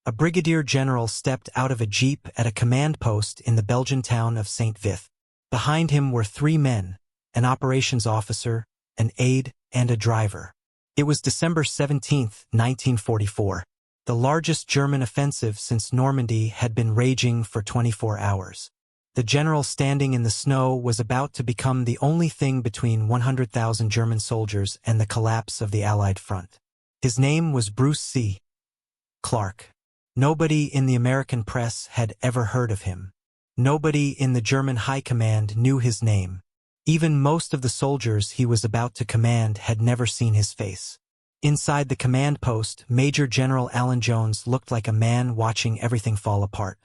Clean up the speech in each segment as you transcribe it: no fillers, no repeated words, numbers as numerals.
A brigadier general stepped out of a jeep at a command post in the Belgian town of St. Vith. Behind him were 3 men, an operations officer, an aide, and a driver. It was December 17, 1944. The largest German offensive since Normandy had been raging for 24 hours. The general standing in the snow was about to become the only thing between 100,000 German soldiers and the collapse of the Allied front. His name was Bruce C. Clark. Nobody in the American press had ever heard of him. Nobody in the German high command knew his name. Even most of the soldiers he was about to command had never seen his face. Inside the command post, Major General Alan Jones looked like a man watching everything fall apart.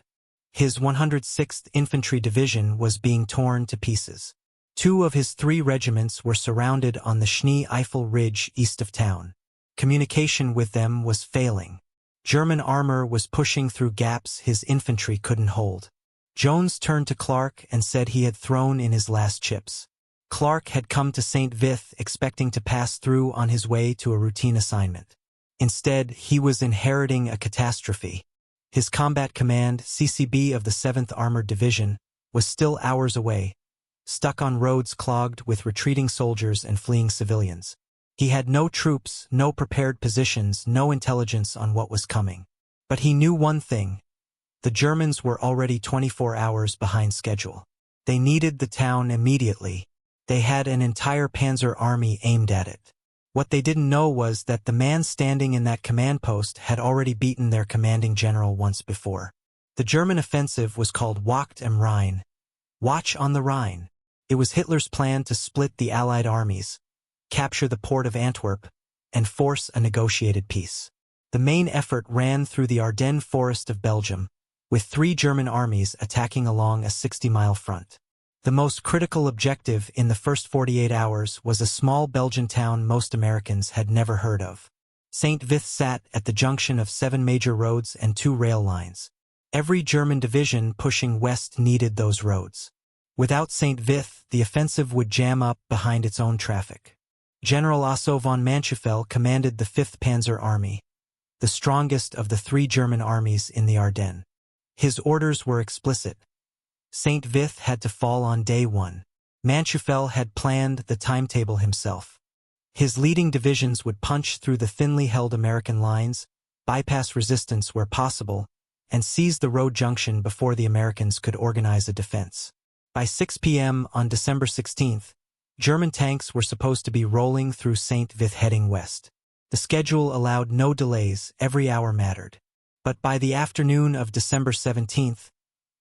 His 106th Infantry Division was being torn to pieces. 2 of his 3 regiments were surrounded on the Schnee-Eifel Ridge east of town. Communication with them was failing. German armor was pushing through gaps his infantry couldn't hold. Jones turned to Clark and said he had thrown in his last chips. Clark had come to St. Vith expecting to pass through on his way to a routine assignment. Instead, he was inheriting a catastrophe. His combat command, CCB of the 7th Armored Division, was still hours away, stuck on roads clogged with retreating soldiers and fleeing civilians. He had no troops, no prepared positions, no intelligence on what was coming. But he knew one thing. The Germans were already 24 hours behind schedule. They needed the town immediately. They had an entire panzer army aimed at it. What they didn't know was that the man standing in that command post had already beaten their commanding general once before. The German offensive was called Wacht am Rhein, Watch on the Rhine. It was Hitler's plan to split the Allied armies, capture the port of Antwerp, and force a negotiated peace. The main effort ran through the Ardennes forest of Belgium, with 3 German armies attacking along a 60-mile front. The most critical objective in the first 48 hours was a small Belgian town most Americans had never heard of. St. Vith sat at the junction of 7 major roads and 2 rail lines. Every German division pushing west needed those roads. Without St. Vith, the offensive would jam up behind its own traffic. General Otto von Manschufel commanded the 5th Panzer Army, the strongest of the 3 German armies in the Ardennes. His orders were explicit. St. Vith had to fall on day 1. Manschufel had planned the timetable himself. His leading divisions would punch through the thinly held American lines, bypass resistance where possible, and seize the road junction before the Americans could organize a defense. By 6 p.m. on December 16th, German tanks were supposed to be rolling through St. Vith heading west. The schedule allowed no delays, every hour mattered. But by the afternoon of December 17th,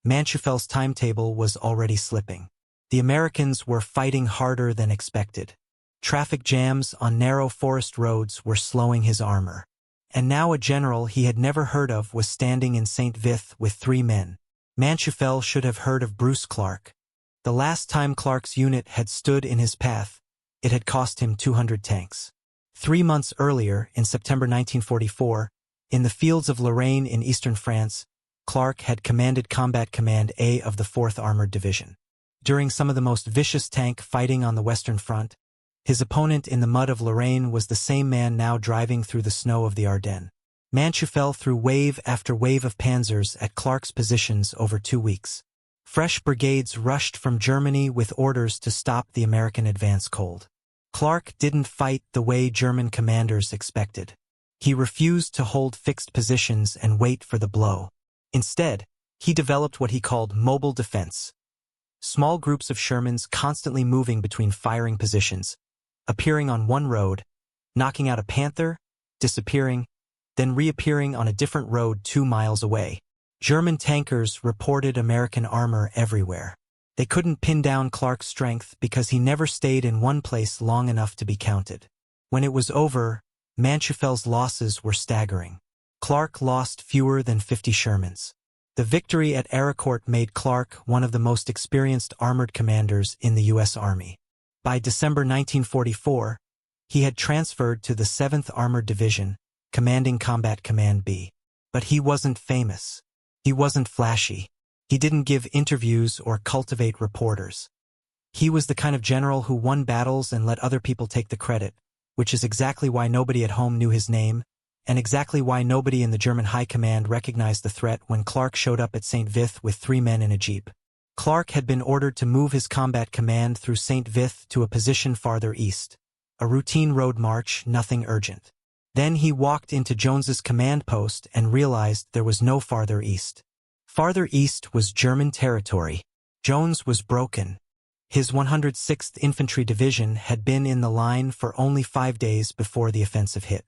Manschufel's timetable was already slipping. The Americans were fighting harder than expected. Traffic jams on narrow forest roads were slowing his armor. And now a general he had never heard of was standing in St. Vith with 3 men. Manschufel should have heard of Bruce Clark. The last time Clark's unit had stood in his path, it had cost him 200 tanks. 3 months earlier, in September 1944, in the fields of Lorraine in eastern France, Clark had commanded Combat Command A of the 4th Armored Division. During some of the most vicious tank fighting on the Western Front, his opponent in the mud of Lorraine was the same man now driving through the snow of the Ardennes. Manschufel threw wave after wave of panzers at Clark's positions over 2 weeks. Fresh brigades rushed from Germany with orders to stop the American advance cold. Clark didn't fight the way German commanders expected. He refused to hold fixed positions and wait for the blow. Instead, he developed what he called mobile defense. Small groups of Shermans constantly moving between firing positions, appearing on one road, knocking out a panther, disappearing, then reappearing on a different road 2 miles away. German tankers reported American armor everywhere. They couldn't pin down Clark's strength because he never stayed in one place long enough to be counted. When it was over, Manschufel's losses were staggering. Clark lost fewer than 50 Shermans. The victory at Aricourt made Clark one of the most experienced armored commanders in the U.S. Army. By December 1944, he had transferred to the 7th Armored Division, commanding Combat Command B. But he wasn't famous. He wasn't flashy. He didn't give interviews or cultivate reporters. He was the kind of general who won battles and let other people take the credit, which is exactly why nobody at home knew his name, and exactly why nobody in the German High Command recognized the threat when Clark showed up at St. Vith with 3 men in a jeep. Clark had been ordered to move his combat command through St. Vith to a position farther east. A routine road march, nothing urgent. Then he walked into Jones's command post and realized there was no farther east. Farther east was German territory. Jones was broken. His 106th Infantry Division had been in the line for only 5 days before the offensive hit.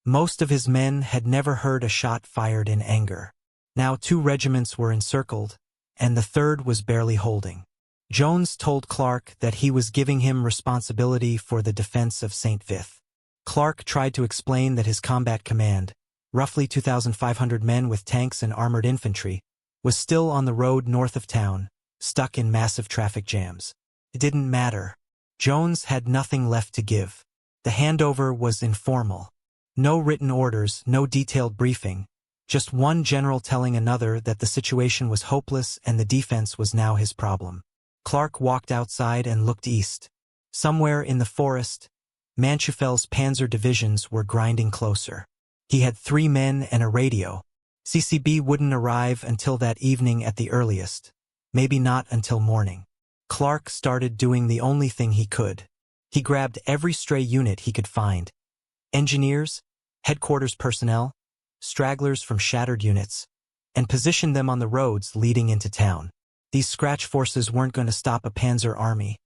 Most of his men had never heard a shot fired in anger. Now 2 regiments were encircled, and the 3rd was barely holding. Jones told Clark that he was giving him responsibility for the defense of St. Vith. Clark tried to explain that his combat command, roughly 2,500 men with tanks and armored infantry, was still on the road north of town, stuck in massive traffic jams. It didn't matter. Jones had nothing left to give. The handover was informal. No written orders, no detailed briefing, just one general telling another that the situation was hopeless and the defense was now his problem. Clark walked outside and looked east. Somewhere in the forest, Manschuffel's panzer divisions were grinding closer. He had 3 men and a radio. CCB wouldn't arrive until that evening at the earliest, maybe not until morning. Clark started doing the only thing he could. He grabbed every stray unit he could find. Engineers, headquarters personnel, stragglers from shattered units, and positioned them on the roads leading into town. These scratch forces weren't going to stop a panzer army,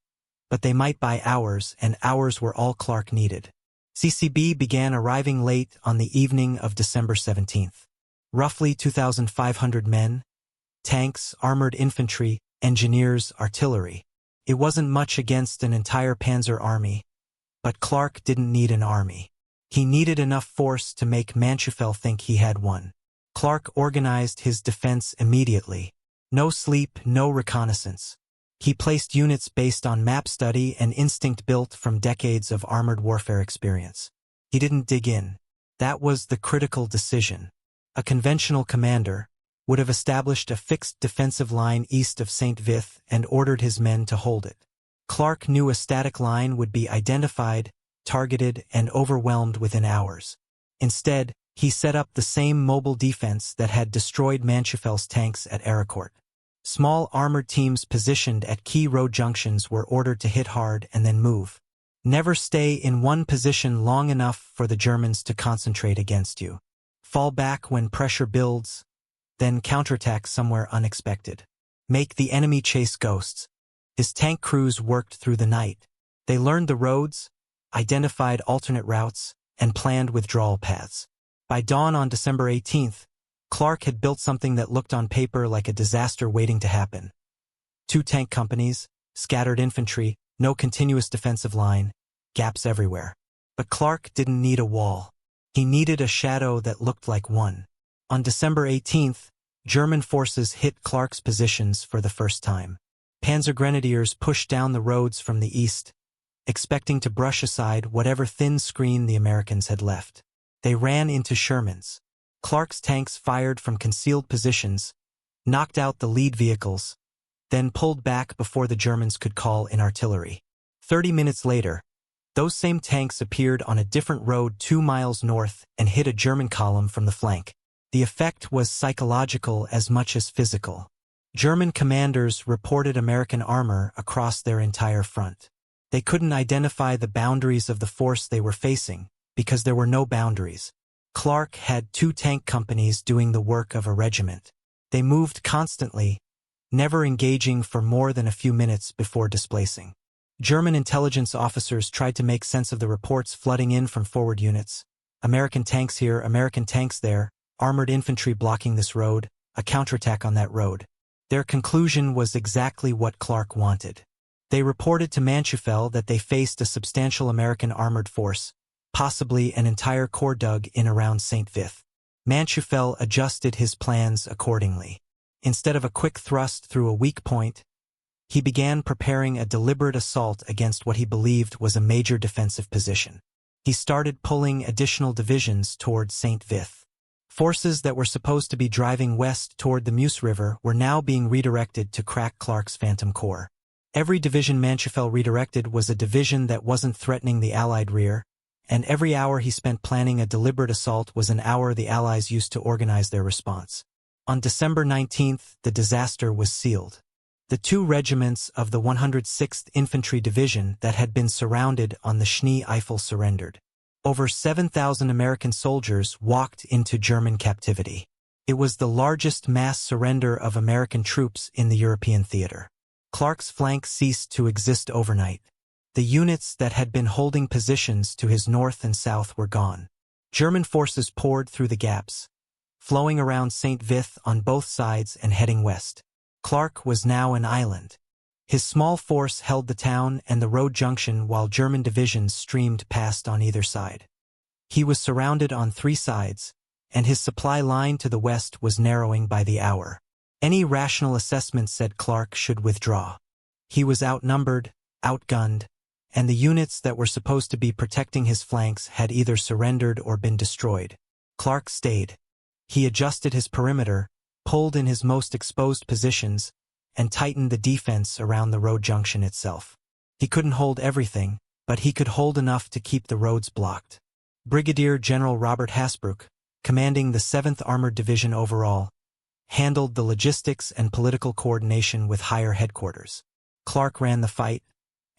but they might buy hours, and hours were all Clark needed. CCB began arriving late on the evening of December 17th. Roughly 2,500 men, tanks, armored infantry, engineers, artillery. It wasn't much against an entire panzer army, but Clark didn't need an army. He needed enough force to make Mandschuffel think he had one. Clark organized his defense immediately. No sleep, no reconnaissance. He placed units based on map study and instinct built from decades of armored warfare experience. He didn't dig in. That was the critical decision. A conventional commander would have established a fixed defensive line east of St. Vith and ordered his men to hold it. Clark knew a static line would be identified, targeted, and overwhelmed within hours. Instead, he set up the same mobile defense that had destroyed Manschuffel's tanks at Ericourt. Small armored teams positioned at key road junctions were ordered to hit hard and then move. Never stay in one position long enough for the Germans to concentrate against you. Fall back when pressure builds, then counterattack somewhere unexpected. Make the enemy chase ghosts. His tank crews worked through the night. They learned the roads, identified alternate routes, and planned withdrawal paths. By dawn on December 18th, Clark had built something that looked on paper like a disaster waiting to happen. 2 tank companies, scattered infantry, no continuous defensive line, gaps everywhere. But Clark didn't need a wall. He needed a shadow that looked like one. On December 18th, German forces hit Clark's positions for the first time. Panzer Grenadiers pushed down the roads from the east, expecting to brush aside whatever thin screen the Americans had left. They ran into Shermans. Clark's tanks fired from concealed positions, knocked out the lead vehicles, then pulled back before the Germans could call in artillery. 30 minutes later, those same tanks appeared on a different road 2 miles north and hit a German column from the flank. The effect was psychological as much as physical. German commanders reported American armor across their entire front. They couldn't identify the boundaries of the force they were facing, because there were no boundaries. Clark had 2 tank companies doing the work of a regiment. They moved constantly, never engaging for more than a few minutes before displacing. German intelligence officers tried to make sense of the reports flooding in from forward units. American tanks here, American tanks there, armored infantry blocking this road, a counterattack on that road. Their conclusion was exactly what Clark wanted. They reported to Mandschuffel that they faced a substantial American armored force, possibly an entire corps dug in around St. Vith. Mandschuffel adjusted his plans accordingly. Instead of a quick thrust through a weak point, he began preparing a deliberate assault against what he believed was a major defensive position. He started pulling additional divisions toward St. Vith. Forces that were supposed to be driving west toward the Meuse River were now being redirected to crack Clark's Phantom Corps. Every division Mandschuffel redirected was a division that wasn't threatening the Allied rear, and every hour he spent planning a deliberate assault was an hour the Allies used to organize their response. On December 19th, the disaster was sealed. The 2 regiments of the 106th Infantry Division that had been surrounded on the Schnee-Eifel surrendered. Over 7,000 American soldiers walked into German captivity. It was the largest mass surrender of American troops in the European theater. Clark's flank ceased to exist overnight. The units that had been holding positions to his north and south were gone. German forces poured through the gaps, flowing around St. Vith on both sides and heading west. Clark was now an island. His small force held the town and the road junction while German divisions streamed past on either side. He was surrounded on 3 sides, and his supply line to the west was narrowing by the hour. Any rational assessment said Clark should withdraw. He was outnumbered, outgunned, and the units that were supposed to be protecting his flanks had either surrendered or been destroyed. Clark stayed. He adjusted his perimeter, pulled in his most exposed positions, and tightened the defense around the road junction itself. He couldn't hold everything, but he could hold enough to keep the roads blocked. Brigadier General Robert Hasbrouck, commanding the 7th Armored Division overall, handled the logistics and political coordination with higher headquarters. Clark ran the fight,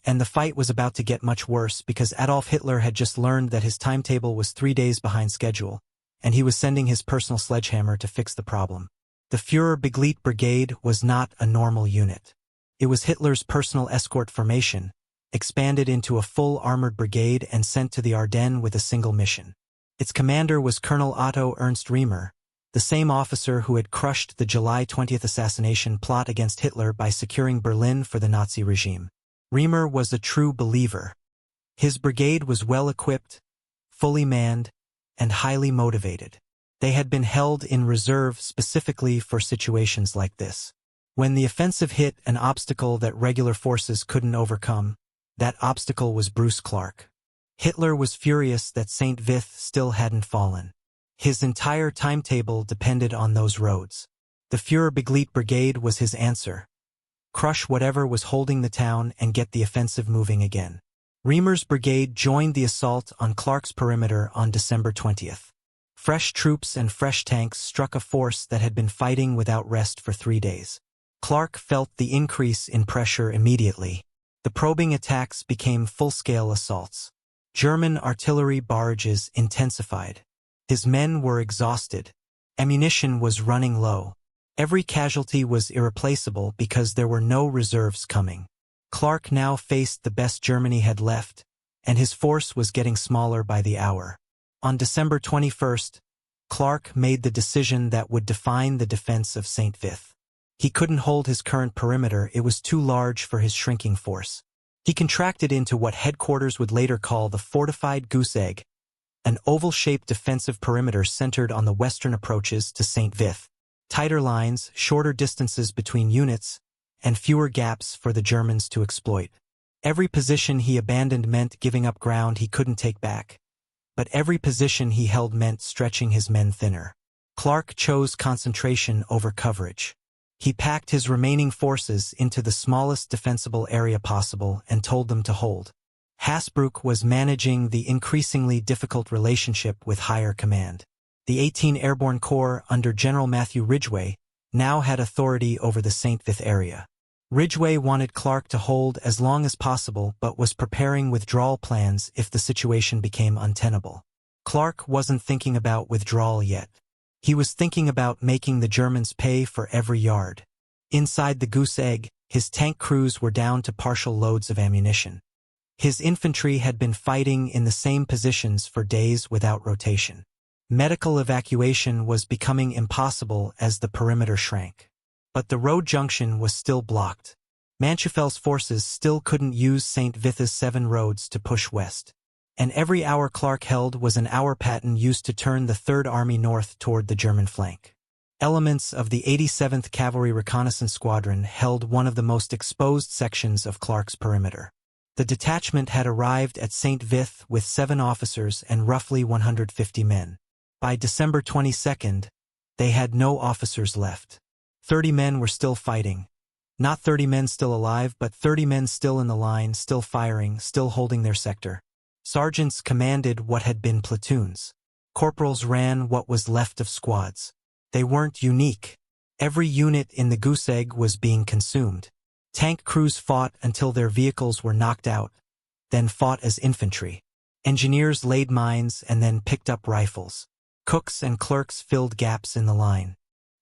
and the fight was about to get much worse because Adolf Hitler had just learned that his timetable was 3 days behind schedule, and he was sending his personal sledgehammer to fix the problem. The Führer-Begleit Brigade was not a normal unit. It was Hitler's personal escort formation, expanded into a full armored brigade and sent to the Ardennes with a single mission. Its commander was Colonel Otto Ernst Riemer, the same officer who had crushed the July 20th assassination plot against Hitler by securing Berlin for the Nazi regime. Riemer was a true believer. His brigade was well equipped, fully manned, and highly motivated. They had been held in reserve specifically for situations like this. When the offensive hit an obstacle that regular forces couldn't overcome, that obstacle was Bruce Clark. Hitler was furious that St. Vith still hadn't fallen. His entire timetable depended on those roads. The Führer-Begleit Brigade was his answer. Crush whatever was holding the town and get the offensive moving again. Riemer's brigade joined the assault on Clark's perimeter on December 20th. Fresh troops and fresh tanks struck a force that had been fighting without rest for 3 days. Clark felt the increase in pressure immediately. The probing attacks became full-scale assaults. German artillery barrages intensified. His men were exhausted. Ammunition was running low. Every casualty was irreplaceable because there were no reserves coming. Clark now faced the best Germany had left, and his force was getting smaller by the hour. On December 21st, Clark made the decision that would define the defense of St. Vith. He couldn't hold his current perimeter, it was too large for his shrinking force. He contracted into what headquarters would later call the Fortified Goose Egg, an oval-shaped defensive perimeter centered on the western approaches to St. Vith. Tighter lines, shorter distances between units, and fewer gaps for the Germans to exploit. Every position he abandoned meant giving up ground he couldn't take back. But every position he held meant stretching his men thinner. Clark chose concentration over coverage. He packed his remaining forces into the smallest defensible area possible and told them to hold. Hasbrouck was managing the increasingly difficult relationship with higher command. The 18 Airborne Corps under General Matthew Ridgway now had authority over the St. Vith area. Ridgway wanted Clark to hold as long as possible but was preparing withdrawal plans if the situation became untenable. Clark wasn't thinking about withdrawal yet. He was thinking about making the Germans pay for every yard. Inside the Goose Egg, his tank crews were down to partial loads of ammunition. His infantry had been fighting in the same positions for days without rotation. Medical evacuation was becoming impossible as the perimeter shrank. But the road junction was still blocked. Manchufel's forces still couldn't use St. Vith's 7 roads to push west. And every hour Clark held was an hour pattern used to turn the 3rd Army north toward the German flank. Elements of the 87th Cavalry Reconnaissance Squadron held one of the most exposed sections of Clark's perimeter. The detachment had arrived at St. Vith with 7 officers and roughly 150 men. By December 22nd, they had no officers left. 30 men were still fighting. Not 30 men still alive, but 30 men still in the line, still firing, still holding their sector. Sergeants commanded what had been platoons. Corporals ran what was left of squads. They weren't unique. Every unit in the goose egg was being consumed. Tank crews fought until their vehicles were knocked out, then fought as infantry. Engineers laid mines and then picked up rifles. Cooks and clerks filled gaps in the line.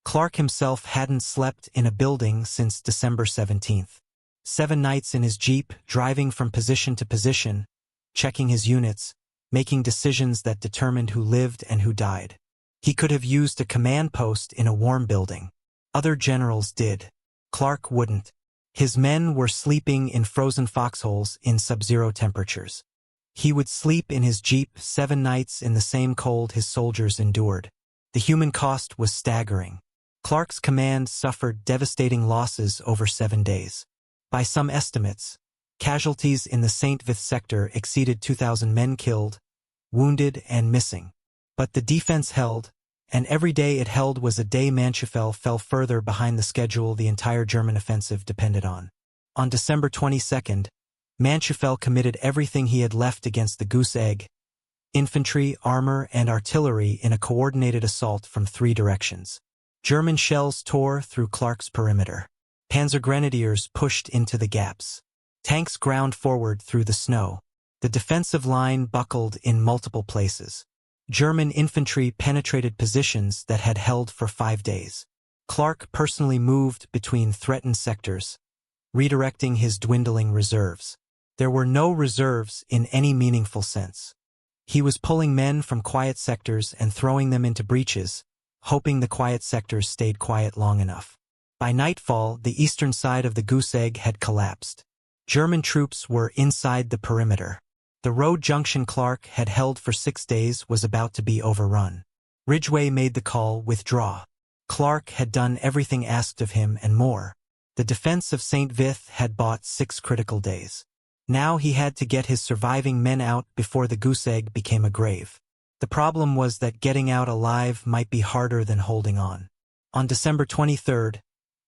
Clark himself hadn't slept in a building since December 17th. 7 nights in his Jeep, driving from position to position, checking his units, making decisions that determined who lived and who died. He could have used a command post in a warm building. Other generals did. Clark wouldn't. His men were sleeping in frozen foxholes in sub-zero temperatures. He would sleep in his Jeep 7 nights in the same cold his soldiers endured. The human cost was staggering. Clark's command suffered devastating losses over 7 days. By some estimates, casualties in the St. Vith sector exceeded 2,000 men killed, wounded, and missing. But the defense held, and every day it held was a day Manchufel fell further behind the schedule the entire German offensive depended on. On December 22nd, Manchufel committed everything he had left against the goose egg: infantry, armor, and artillery in a coordinated assault from 3 directions. German shells tore through Clark's perimeter. Panzer grenadiers pushed into the gaps. Tanks ground forward through the snow. The defensive line buckled in multiple places. German infantry penetrated positions that had held for 5 days. Clark personally moved between threatened sectors, redirecting his dwindling reserves. There were no reserves in any meaningful sense. He was pulling men from quiet sectors and throwing them into breaches, hoping the quiet sectors stayed quiet long enough. By nightfall, the eastern side of the goose egg had collapsed. German troops were inside the perimeter. The road junction Clark had held for 6 days was about to be overrun. Ridgway made the call, withdraw. Clark had done everything asked of him and more. The defense of St. Vith had bought 6 critical days. Now he had to get his surviving men out before the goose egg became a grave. The problem was that getting out alive might be harder than holding on. On December 23rd,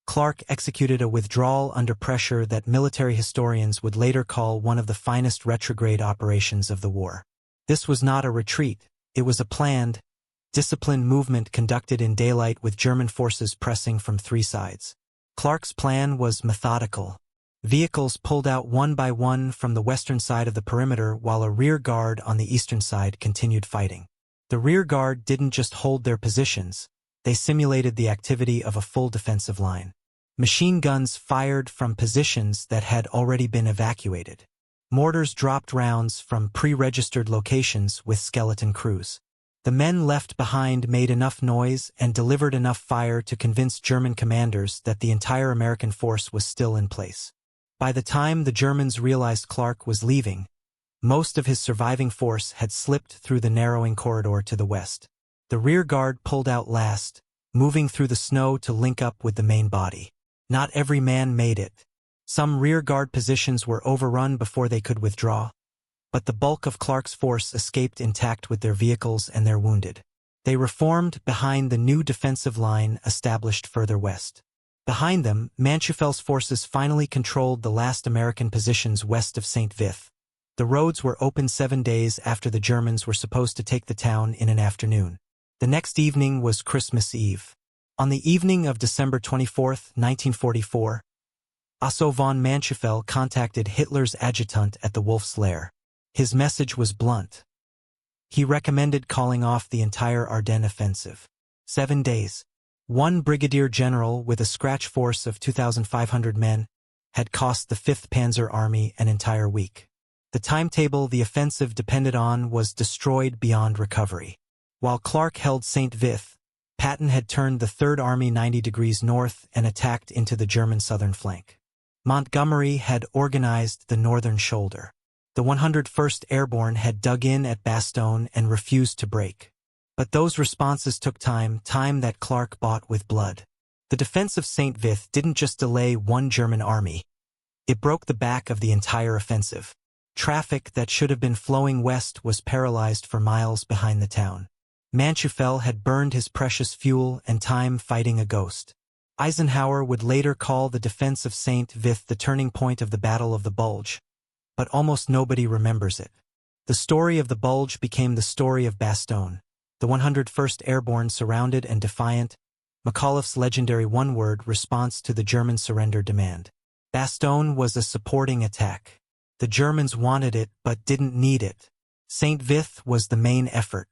Clark executed a withdrawal under pressure that military historians would later call one of the finest retrograde operations of the war. This was not a retreat, it was a planned, disciplined movement conducted in daylight with German forces pressing from 3 sides. Clark's plan was methodical. Vehicles pulled out one by one from the western side of the perimeter while a rear guard on the eastern side continued fighting. The rear guard didn't just hold their positions, they simulated the activity of a full defensive line. Machine guns fired from positions that had already been evacuated. Mortars dropped rounds from pre-registered locations with skeleton crews. The men left behind made enough noise and delivered enough fire to convince German commanders that the entire American force was still in place. By the time the Germans realized Clark was leaving, most of his surviving force had slipped through the narrowing corridor to the west. The rear guard pulled out last, moving through the snow to link up with the main body. Not every man made it. Some rear guard positions were overrun before they could withdraw, but the bulk of Clark's force escaped intact with their vehicles and their wounded. They reformed behind the new defensive line established further west. Behind them, Manchufel's forces finally controlled the last American positions west of St. Vith. The roads were open 7 days after the Germans were supposed to take the town in an afternoon. The next evening was Christmas Eve. On the evening of December 24, 1944, Otto von Manchufel contacted Hitler's adjutant at the Wolf's Lair. His message was blunt. He recommended calling off the entire Ardennes offensive. 7 days. One brigadier general with a scratch force of 2,500 men had cost the 5th Panzer Army an entire week. The timetable the offensive depended on was destroyed beyond recovery. While Clark held St. Vith, Patton had turned the 3rd Army 90 degrees north and attacked into the German southern flank. Montgomery had organized the northern shoulder. The 101st Airborne had dug in at Bastogne and refused to break. But those responses took time that Clark bought with blood. The defense of St. Vith didn't just delay one German army. It broke the back of the entire offensive. Traffic that should have been flowing west was paralyzed for miles behind the town. Manchufel had burned his precious fuel and time fighting a ghost. Eisenhower would later call the defense of St. Vith the turning point of the Battle of the Bulge, but almost nobody remembers it. The story of the Bulge became the story of Bastogne, the 101st Airborne surrounded and defiant, McAuliffe's legendary one-word response to the German surrender demand. Bastogne was a supporting attack. The Germans wanted it but didn't need it. St. Vith was the main effort.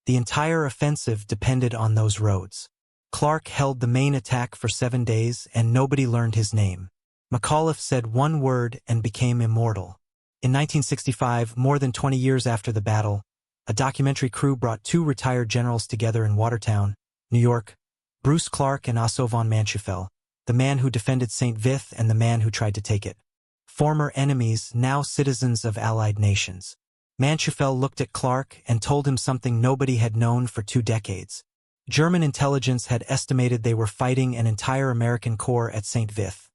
The entire offensive depended on those roads. Clark held the main attack for 7 days and nobody learned his name. McAuliffe said one word and became immortal. In 1965, more than 20 years after the battle, a documentary crew brought 2 retired generals together in Watertown, New York, Bruce Clark and Otto von Manschufel, the man who defended St. Vith and the man who tried to take it. Former enemies, now citizens of allied nations. Manschufel looked at Clark and told him something nobody had known for 2 decades. German intelligence had estimated they were fighting an entire American corps at St. Vith.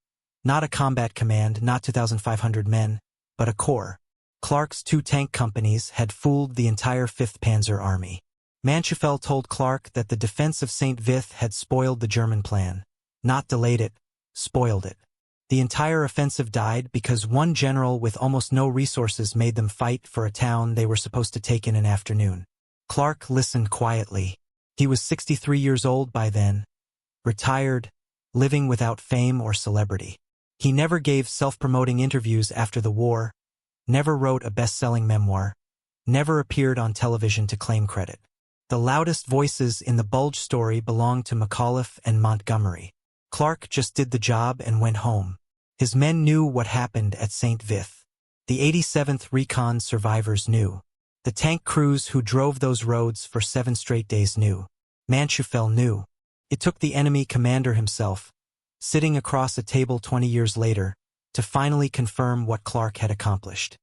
Not a combat command, not 2,500 men, but a corps. Clark's 2 tank companies had fooled the entire 5th Panzer Army. Manschufel told Clark that the defense of St. Vith had spoiled the German plan. Not delayed it, spoiled it. The entire offensive died because one general with almost no resources made them fight for a town they were supposed to take in an afternoon. Clark listened quietly. He was 63 years old by then, retired, living without fame or celebrity. He never gave self-promoting interviews after the war, never wrote a best-selling memoir, never appeared on television to claim credit. The loudest voices in the Bulge story belonged to McAuliffe and Montgomery. Clark just did the job and went home. His men knew what happened at St. Vith. The 87th Recon survivors knew. The tank crews who drove those roads for 7 straight days knew. Manschufel knew. It took the enemy commander himself, sitting across a table 20 years later, to finally confirm what Clark had accomplished.